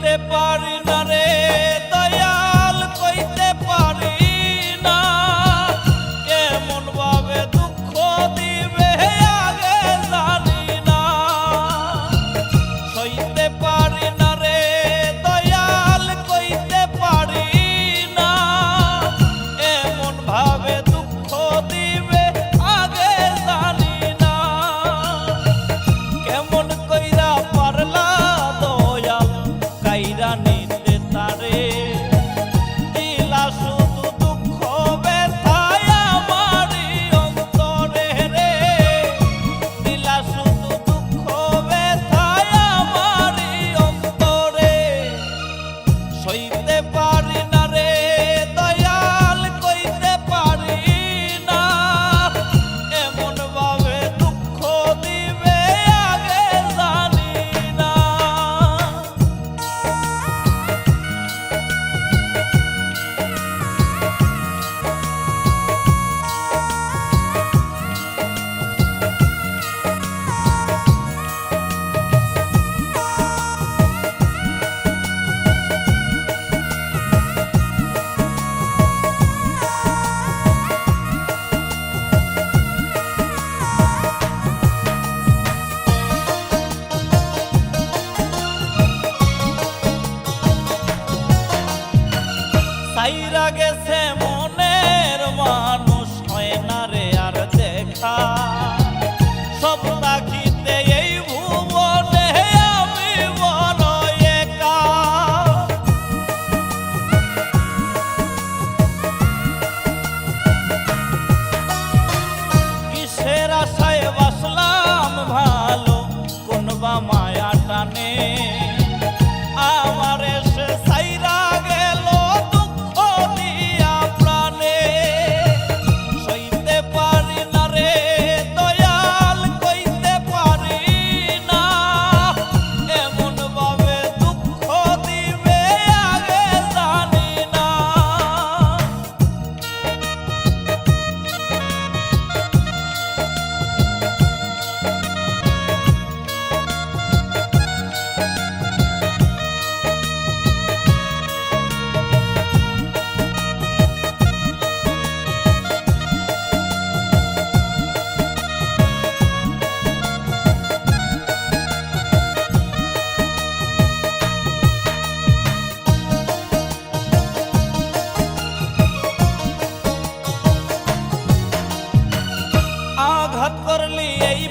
কইতে পারি না রে দয়াল, কইতে পারি না কেমন ভাবে দুঃখ দিবে আগে জানি না। সইতে পারি না রে দয়াল, কইতে পারি না এমন ভাবে দুঃখ দিবে আগে জানি না। কেমন কইরা পারলা দয়াল কাইরা নিতে তারে, দিলা শুধু দুঃখ ব্যথায় আমারি অন্তরে রে, দিলা শুধু দুঃখ ব্যথায় আমারি অন্তরে। সইতে পারি না রে দয়াল, কইতে পারি না এমন ভাবে দুঃখ দিবে আগে জানি না। সাইরা গেছে মনের মানুষ, হয় না রে আর দেখা, সব তাকিতে এই ভুবনে আমি বড় একা। কিসের আশায় বাসলাম ভালো, কোন বা মায়া টানে আমার এসে সাইরা গেল দুঃখ দিয়া প্রাণে। সইতে পারি না রে দয়াল, কইতে পারি না এমন ভাবে দুঃখ দিবে আগে জানি না। আঘাত করলি এই